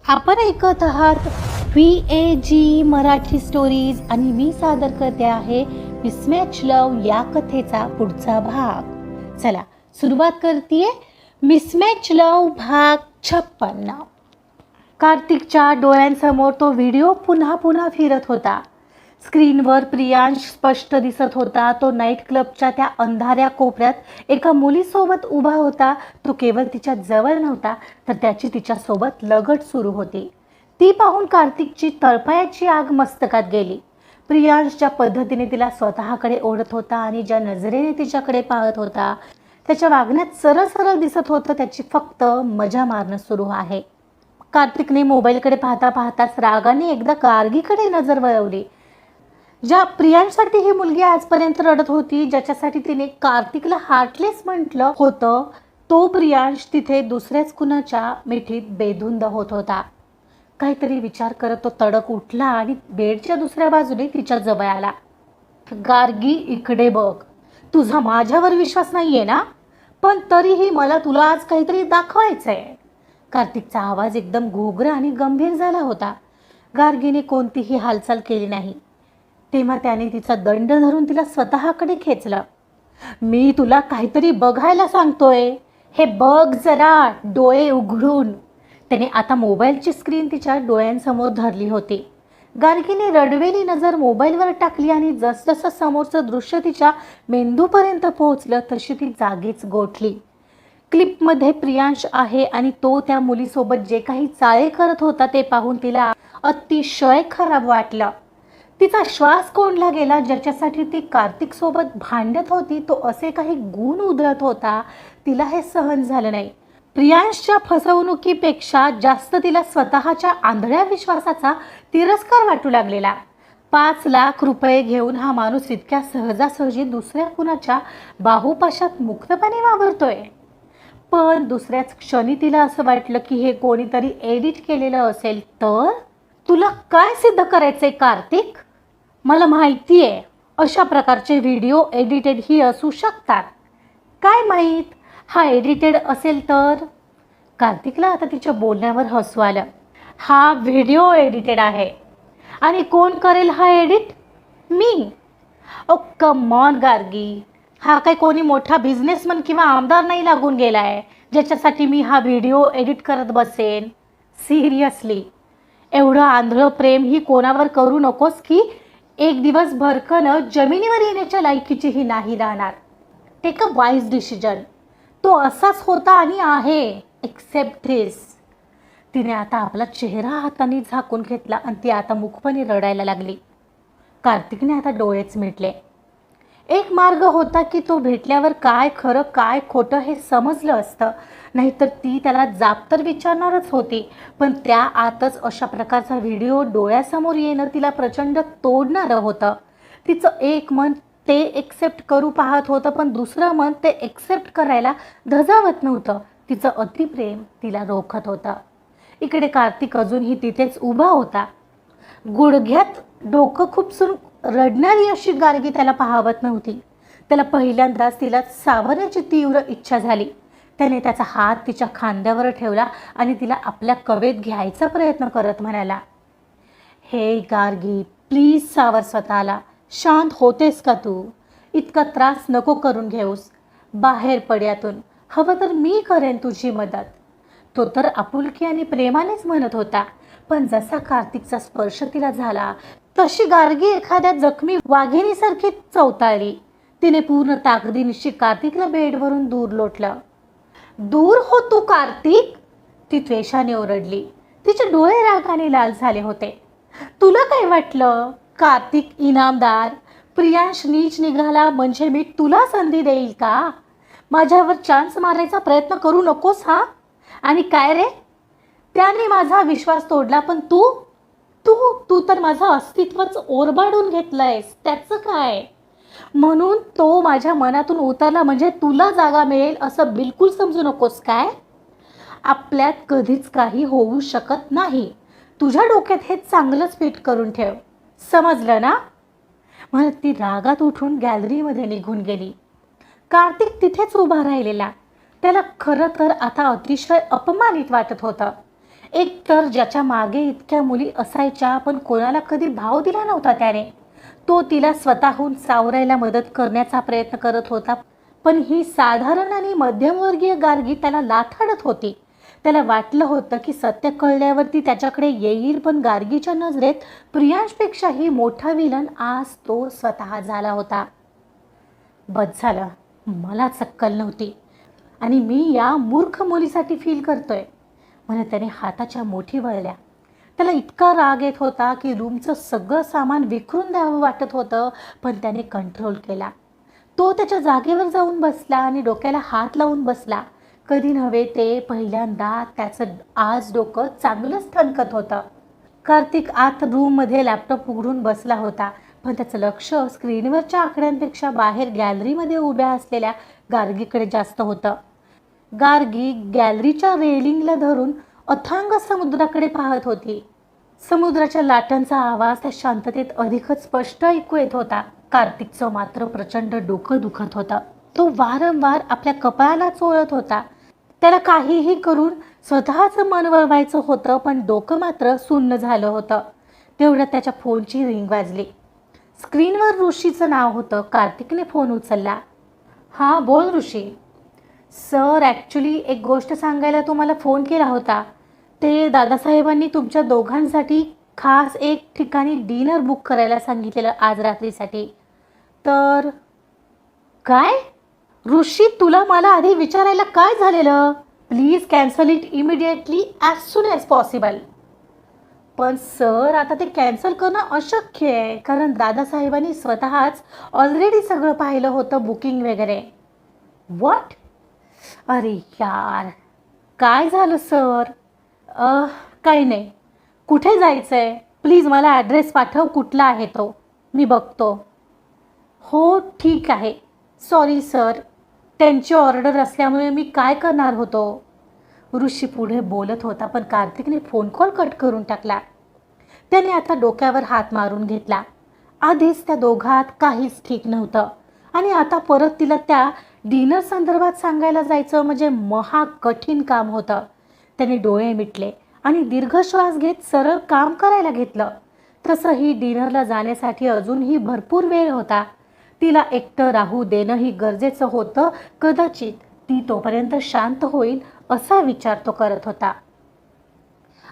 आपण ऐकत आहात VAG मराठी स्टोरीज आणि मी सादर करते आहे मिसमॅच लव या कथेचा पुढचा भाग. चला सुरुवात करते. मिसमॅच लव भाग 56. कार्तिकच्या डोळ्यांसमोर तो व्हिडिओ पुन्हा पुन्हा फिरत होता. स्क्रीनवर प्रियांश स्पष्ट दिसत होता. तो नाईट क्लबच्या त्या अंधाऱ्या कोपऱ्यात एका मुलीसोबत उभा होता. तो केवळ तिच्या जवळ नव्हता तर त्याची तिच्यासोबत लगट सुरू होती. ती पाहून कार्तिकची तळपायाची आग मस्तकात गेली. प्रियांश ज्या पद्धतीने तिला स्वतःकडे ओढत होता आणि ज्या नजरेने तिच्याकडे पाहत होता त्याच्या वागण्यात सरळ सरळ दिसत होतं त्याची फक्त मजा मारणं सुरू आहे. कार्तिकने मोबाईलकडे पाहता पाहताच रागाने एकदा गार्गीकडे नजर वळवली. ज्या प्रियांशसाठी ही मुलगी आजपर्यंत रडत होती, ज्याच्यासाठी तिने कार्तिकला हार्टलेस म्हटलं होतं, तो प्रियांश तिथे दुसऱ्याच कुणाच्या मिठीत बेधुंद होत होता. काहीतरी विचार करत तो तडक उठला आणि बेडच्या दुसऱ्या बाजूने तिच्या जवळ आला. गार्गी, इकडे बघ. तुझा माझ्यावर विश्वास नाहीये ना, पण तरीही मला तुला आज काहीतरी दाखवायचंय. कार्तिकचा आवाज एकदम घोगरा आणि गंभीर झाला होता. गार्गीने कोणतीही हालचाल केली नाही. तेव्हा त्याने तिचा दंड धरून तिला स्वतःकडे खेचलं. मी तुला काहीतरी बघायला सांगतोय, हे बघ जरा, डोळे उघडून. त्याने आता मोबाईलची स्क्रीन तिच्या डोळ्यांसमोर धरली होती. गार्गीने रडवेली नजर मोबाईलवर टाकली आणि जसजसं समोरचं दृश्य तिच्या मेंदूपर्यंत पोहोचलं तशी ती जागीच गोठली. क्लिपमध्ये प्रियांश आहे आणि तो त्या मुलीसोबत जे काही चाळे करत होता ते पाहून तिला अतिशय खराब वाटलं. तिचा श्वास कोंडला गेला. ज्याच्यासाठी ती कार्तिकसोबत भांडत होती तो असे काही गुण उधळत होता, तिला हे सहन झालं नाही. प्रियांशच्या फसवणुकीपेक्षा जास्त तिला स्वतःच्या आंधळ्या विश्वासाचा तिरस्कार वाटू लागलेला. 5 लाख रुपये घेऊन हा माणूस इतक्या सहजासहजी दुसऱ्या कुणाच्या बाहुपाशात मुक्तपणे वावरतोय. पण दुसऱ्याच क्षणी तिला असं वाटलं की हे कोणीतरी एडिट केलेलं असेल तर. तुला काय सिद्ध करायचंय कार्तिक? मला माहिती आहे अशा प्रकारचे व्हिडिओ एडिटेड ही असू शकतात. काय माहीत हा एडिटेड असेल तर. कार्तिकला आता तिच्या बोलण्यावर हसू आलं. हा व्हिडिओ एडिटेड आहे. आणि कोण करेल हा एडिट? मी. ओ कम ऑन गार्गी, हा काय कोणी मोठा बिझनेसमन किंवा आमदार नाही लागून गेलाय ज्याच्यासाठी मी हा व्हिडिओ एडिट करत बसेन. सिरियसली, एवढं आंधळं प्रेम ही कोणावर करू नकोस की एक दिवस भरकन जमिनीवर येण्याच्या लायकीचीही नाही राहणार. Take a wise decision. तो असाच होता आणि आहे. Except this. तिने आता आपला चेहरा हाताने झाकून घेतला आणि ती आता मुखपणे रडायला लागली. कार्तिकने आता डोळेच मिटले. एक मार्ग होता की तो भेटल्यावर काय खरं काय खोटं हे समजलं असतं, नाहीतर ती त्याला जाब तर विचारणारच होती. पण त्या आतच अशा प्रकारचा व्हिडिओ डोळ्यासमोर येणं तिला प्रचंड तोडणारं होतं. तिचं एक मन ते एक्सेप्ट करू पाहत होतं, पण दुसरं मन ते एक्सेप्ट करायला धजावत नव्हतं. तिचं अतिप्रेम तिला रोखत होतं. इकडे कार्तिक अजूनही तिथेच उभा होता. गुडघ्यात डोकं खुपसून रडणारी अशी गार्गी त्याला पाहावत नव्हती. त्याला पहिल्यांदाच तिला सावरण्याची तीव्र इच्छा झाली. त्याने त्याचा हात तिच्या खांद्यावर ठेवला आणि तिला आपल्या कवेत घ्यायचा प्रयत्न करत म्हणाला, हे गार्गी, प्लीज सावर स्वतःला. शांत होतेस का तू? इतका त्रास नको करून घेऊस. बाहेर पड यातून. हवं तर मी करेन तुझी मदत. तो तर आपुलकी आणि प्रेमानेच म्हणत होता. पण जसा कार्तिकचा स्पर्श तिला झाला तशी गार्गी एखाद्या जखमी वाघिणीसारखी चवताळली. तिने पूर्ण ताकदीनिशी कार्तिकला बेडवरून दूर लोटलं. दूर हो तू कार्तिक, ती द्वेषाने ओरडली. तिचे डोळे रागाने लाल झाले होते. तुला काय वाटलं कार्तिक इनामदार? प्रियांश नीच निघाला म्हणजे मी तुला संधी देईल का? माझ्यावर चान्स मारायचा प्रयत्न करू नकोस हा. आणि काय रे, त्याने माझा विश्वास तोडला, पण तू तू तू तर माझं अस्तित्वच ओरबाडून घेतलंयस. त्याचं काय? म्हणून तो माझ्या मनातून उतरला म्हणजे तुला जागा मिळेल असं बिलकुल समजू नकोस काय? आपल्यात कधीच काही होऊ शकत नाही. तुझ्या डोक्यात हे चांगलंच फिट करून ठेव. समजलं ना? म्हणत ती रागात उठून गॅलरीमध्ये निघून गेली. कार्तिक तिथेच उभा राहिलेला. त्याला खरं तर आता अतिशय अपमानित वाटत होतं. एक तर ज्याच्या मागे इतक्या मुली असायच्या पण कोणाला कधी भाव दिला नव्हता त्याने, तो तिला स्वतःहून सावरायला मदत करण्याचा प्रयत्न करत होता. पण ही साधारण आणि मध्यमवर्गीय गार्गी त्याला लाथाडत होती. त्याला वाटलं होतं की सत्य कळल्यावरती त्याच्याकडे येईल, पण गार्गीच्या नजरेत प्रियांशपेक्षाही मोठा विलन आज तो स्वतः झाला होता. बस झालं, मला अक्कल नव्हती आणि मी या मूर्ख मुलीसाठी फील करतोय म्हणून त्याने हाताच्या मुठी वळल्या. त्याला इतका राग येत होता की रूमचं सगळं सामान विखरून द्यावं वाटत होतं, पण त्याने कंट्रोल केला. तो त्याच्या जागेवर जाऊन बसला आणि डोक्याला हात लावून बसला. कधी नव्हे ते पहिल्यांदा त्याचं आज डोकं चांगलंच ठणकत होतं. कार्तिक आत रूममध्ये लॅपटॉप उघडून बसला होता, पण त्याचं लक्ष स्क्रीनवरच्या आकड्यांपेक्षा बाहेर गॅलरीमध्ये उभ्या असलेल्या गार्गीकडे जास्त होतं. गार्गी गॅलरीच्या रेलिंगला धरून अथांग समुद्राकडे पाहत होती. समुद्राच्या लाटांचा आवाज त्या शांततेत अधिकच स्पष्ट ऐकू येत होता. कार्तिकचं मात्र प्रचंड डोकं दुखत होतं. तो वारंवार आपल्या कपाळाला चोळत होता. त्याला काहीही करून स्वतःचं मन वळवायचं होतं, पण डोकं मात्र सुन्न झालं होतं. तेवढ्यात त्याच्या फोनची रिंग वाजली. स्क्रीनवर ऋषीचं नाव होतं. कार्तिकने फोन उचलला. हां बोल ऋषी. सर, ॲक्च्युली एक गोष्ट सांगायला तुम्हाला फोन केला होता. ते दादासाहेबांनी तुमच्या दोघांसाठी खास एक ठिकाणी डिनर बुक करायला सांगितलेलं आज रात्रीसाठी. तर काय ऋषी, तुला मला आधी विचारायला काय झालेलं? Please cancel it immediately as soon as possible. पण सर, आता ते कॅन्सल करणं अशक्य आहे, कारण दादासाहेबांनी स्वतःच ऑलरेडी सगळं पाहिलं होतं, बुकिंग वगैरे. व्हॉट? अरे यार, काय झालं सर? काही नाही. कुठे जायचं आहे? प्लीज मला ॲड्रेस पाठव, कुठला आहे तो, मी बघतो. हो ठीक आहे. सॉरी सर, त्यांची ऑर्डर असल्यामुळे मी काय करणार होतो. ऋषी पुढे बोलत होता, पण कार्तिकने फोन कॉल कट करून टाकला. त्याने आता डोक्यावर हात मारून घेतला. आधीच त्या दोघात काहीच ठीक नव्हतं आणि आता परत तिला त्या डिनर संदर्भात सांगायला जायचं म्हणजे महा कठीण काम होतं. त्याने डोळे मिटले आणि दीर्घ श्वास घेत सरळ काम करायला घेतलं. तसंही डिनरला जाण्यासाठी अजूनही भरपूर वेळ होता. तिला एकटं राहू देणंही गरजेचं होतं. कदाचित ती तोपर्यंत शांत होईल असा विचार तो करत होता.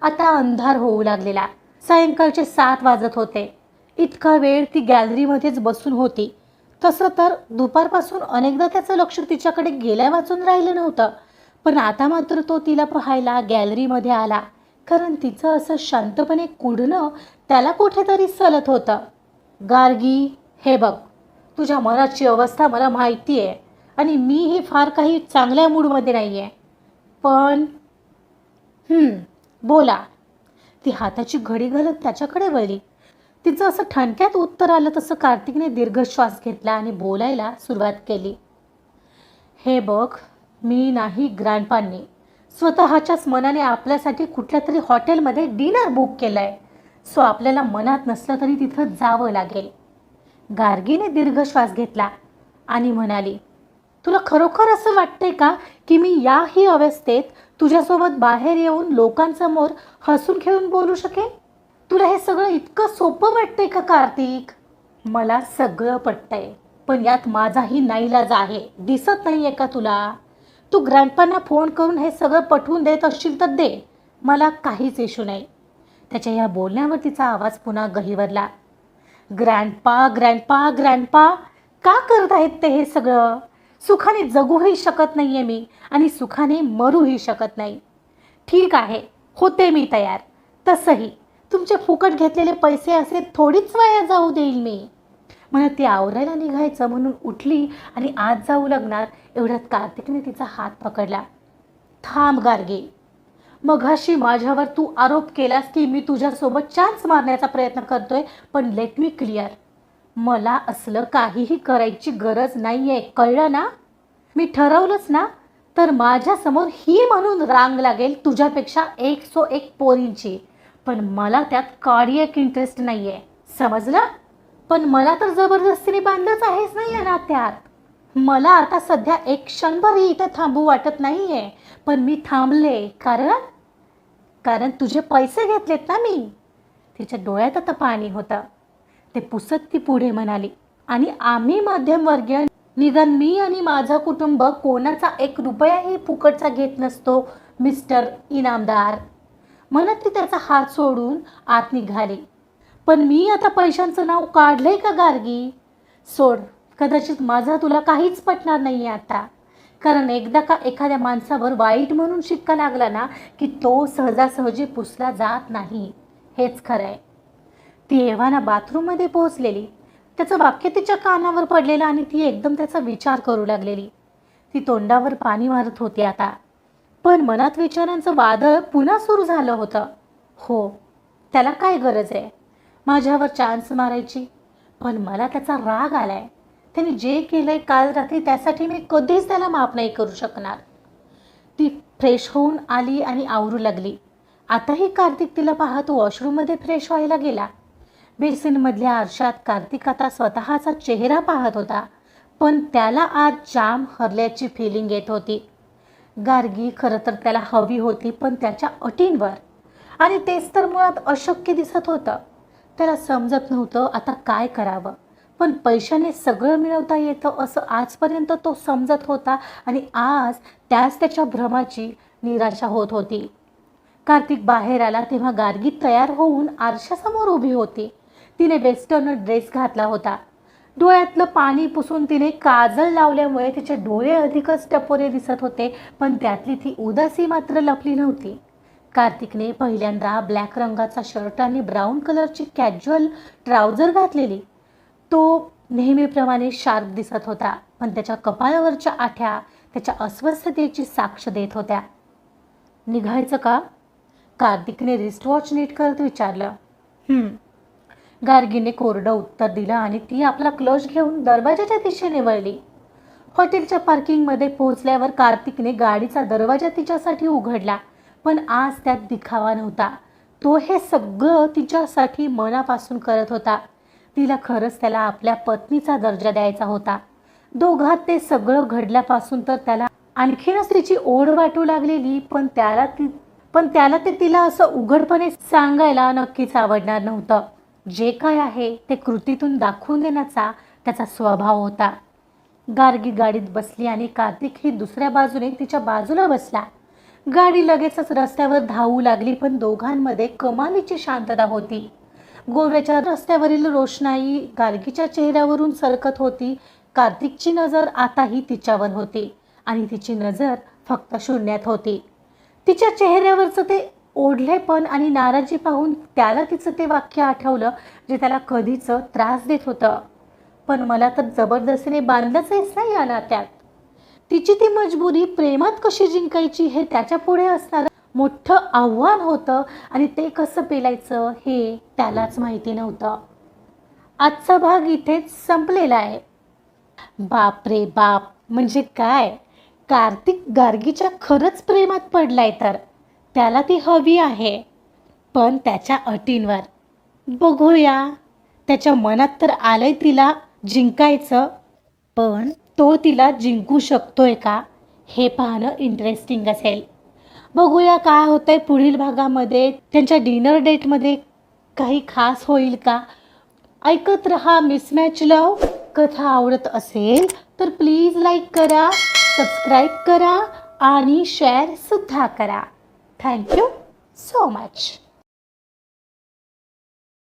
आता अंधार होऊ लागलेला. सायंकाळचे 7 वाजत होते. इतका वेळ ती गॅलरीमध्येच बसून होती. तसं तर दुपारपासून अनेकदा त्याचं लक्ष तिच्याकडे गेल्या वाचून राहिलं नव्हतं, पण आता मात्र तो तिला पाहायला गॅलरीमध्ये आला, कारण तिचं असं शांतपणे कुडणं त्याला कुठेतरी सलत होतं. गार्गी, हे बघ, तुझ्या मनाची अवस्था मला माहिती आहे आणि मीही फार काही चांगल्या मूडमध्ये नाही आहे, पण बोला. ती हाताची घडी घालत त्याच्याकडे वळली. तिचं असं ठणक्यात उत्तर आलं तसं कार्तिकने दीर्घ श्वास घेतला आणि बोलायला सुरुवात केली. हे बघ, मी नाही, ग्रँडपांनी स्वतःच्याच मनाने आपल्यासाठी कुठल्या तरी हॉटेलमध्ये डिनर बुक केलं आहे. सो आपल्याला मनात नसलं तरी तिथं जावं लागेल. गार्गीने दीर्घ श्वास घेतला आणि म्हणाली, तुला खरोखर असं वाटतंय का की मी याही अवस्थेत तुझ्यासोबत बाहेर येऊन लोकांसमोर हसून खेळून बोलू शकेन? तुला हे सगळं इतकं सोपं वाटतंय का कार्तिक? मला सगळं पटतंय, पण यात माझाही नाईलाज आहे. दिसत नाही आहे का तुला? तू ग्रँडपांना फोन करून हे सगळं पटवून देत असशील तर दे, मला काहीच इश्यू नाही. त्याच्या या बोलण्यावर तिचा आवाज पुन्हा गहिवरला. ग्रँडपा ग्रँडपा ग्रँडपा, का करत आहेत ते हे सगळं? सुखाने जगूही शकत नाही आहे मी आणि सुखाने मरूही शकत नाही. ठीक आहे, होते मी तयार. तसंही तुमचे फुकट घेतलेले पैसे असे थोडीच वाया जाऊ देईल मी. म्हणत ती आवरायला निघायचं म्हणून उठली आणि आत जाऊ लागणार. एवढ्यात कार्तिकने तिचा हात पकडला. थांब गार्गी, मघाशी माझ्यावर तू आरोप केलास की मी तुझ्यासोबत चान्स मारण्याचा प्रयत्न करतोय, पण लेट मी क्लिअर, मला असलं काहीही करायची गरज नाही आहे, कळलं ना? मी ठरवलंच ना, तर माझ्यासमोर ही म्हणून रांग लागेल तुझ्यापेक्षा 101 पोरींची, पण मला त्यात कार्डियक इंटरेस्ट नाही आहे, समजलं? पण मला तर जबरदस्तीने बांधलंच आहेच नाही आहे ना त्यात. मला आता सध्या एक क्षणभरही इथे थांबू वाटत नाही आहे, पण मी थांबले कारण तुझे पैसे घेतलेत ना मी. तिच्या डोळ्यात आता पाणी होतं. ते पुसत ती पुढे म्हणाली, आणि आम्ही मध्यमवर्गीय, निदान मी आणि माझं कुटुंब कोणाचा 1 रुपयाही फुकटचा घेत नसतो मिस्टर इनामदार. म्हणत ती त्याचा हात सोडून आत निघाली. पण मी आता पैशांचं नाव काढलंय का गार्गी? सोड. कदाचित माझा तुला काहीच पटणार नाही आता. कारण एकदा का एखाद्या माणसावर वाईट म्हणून शिक्का लागला ना की तो सहजासहजी पुसला जात नाही. हेच खरं आहे. ती एव्हाना बाथरूममध्ये पोहोचलेली. त्याचं वाक्य तिच्या कानावर पडलेलं आणि ती एकदम त्याचा विचार करू लागलेली. ती तोंडावर पाणी मारत होती आता. पण मनात विचारांचं वादळ पुन्हा सुरू झालं होतं. हो, त्याला काय गरज आहे माझ्यावर चान्स मारायची? पण मला त्याचा राग आलाय. त्याने जे केलंय काल रात्री त्यासाठी मी कधीच त्याला माफ नाही करू शकणार. ती फ्रेश होऊन आली आणि आवरू लागली. आताही कार्तिक तिला पाहत वॉशरूममध्ये फ्रेश व्हायला गेला. बेसिनमधल्या आरशात कार्तिक आता स्वतःचा चेहरा पाहत होता. पण त्याला आज जाम हरल्याची फिलिंग येत होती. गार्गी खरं तर त्याला हवी होती, पण त्याच्या अटींवर. आणि तेच तर मुळात अशक्य दिसत होतं. त्याला समजत नव्हतं आता काय करावं. पण पैशाने सगळं मिळवता येतं असं आजपर्यंत तो समजत होता. आणि आज त्याच्या भ्रमाची निराशा होत होती. कार्तिक बाहेर आला तेव्हा गार्गी तयार होऊन आरशासमोर उभी होती. तिने वेस्टर्न ड्रेस घातला होता. डोळ्यातलं पाणी पुसून तिने काजळ लावल्यामुळे तिचे डोळे अधिकच टपोरे दिसत होते. पण त्यातली ती उदासी मात्र लपली नव्हती. कार्तिकने पहिल्यांदा ब्लॅक रंगाचा शर्ट आणि ब्राऊन कलरची कॅज्युअल ट्राउझर घातलेली. तो नेहमीप्रमाणे शार्प दिसत होता, पण त्याच्या कपाळावरच्या आठ्या त्याच्या अस्वस्थतेची साक्ष देत होत्या. निघायचं का? कार्तिकने रिस्टवॉच नीट करत विचारलं. गार्गीने कोरडं उत्तर दिलं आणि ती आपला क्लच घेऊन दरवाजाच्या दिशेने वळली. हॉटेलच्या पार्किंगमध्ये पोहोचल्यावर कार्तिकने गाडीचा दरवाजा तिच्यासाठी उघडला. पण आज त्यात दिखावा नव्हता. तो हे सगळं तिच्यासाठी मनापासून करत होता. तिला खरंच त्याला आपल्या पत्नीचा दर्जा द्यायचा होता. दोघात ते सगळं घडल्यापासून तर त्याला आणखीनच तिची ओढ वाटू लागलेली. पण त्याला ते तिला असं उघडपणे सांगायला नक्कीच आवडणार नव्हतं. जे काय आहे ते कृतीतून दाखवून देण्याचा त्याचा स्वभाव होता. गार्गी गाडीत बसली आणि कार्तिक ही दुसऱ्या बाजूने तिच्या बाजूला बसला. गाडी लगेचच रस्त्यावर धावू लागली. पण दोघांमध्ये कमालीची शांतता होती. गोव्याच्या रस्त्यावरील रोषणाई गार्गीच्या चेहऱ्यावरून सरकत होती. कार्तिकची नजर आताही तिच्यावर होती आणि तिची नजर फक्त शून्यात होती. तिच्या चेहऱ्यावरचं ते ओढलेपण आणि नाराजी पाहून त्याला तिचं ते वाक्य आठवलं जे त्याला कधीच त्रास देत होतं. पण मला तर जबरदस्तीने बांधलंच आहेस ना या नात्यात. तिची ती मजबुरी प्रेमात कशी जिंकायची हे त्याच्या पुढे असणारं मोठं आव्हान होतं. आणि ते कसं पेलायचं हे त्यालाच माहिती नव्हतं. आजचा भाग इथेच संपलेला आहे. बाप रे बाप, म्हणजे काय? कार्तिक गार्गीच्या खरंच प्रेमात पडलाय. तर त्याला ती हवी आहे, पण त्याच्या अटींवर. बघूया. त्याच्या मनात तर आलंय तिला जिंकायचं, पण तो तिला जिंकू शकतोय का हे पाहणं इंटरेस्टिंग असेल. बघूया काय होतंय पुढील भागामध्ये. त्यांच्या डिनर डेटमध्ये काही खास होईल का? ऐकत रहा मिसमॅच लव. कथा आवडत असेल तर प्लीज लाईक करा, सबस्क्राईब करा आणि शेअर सुद्धा करा. Thank you so much.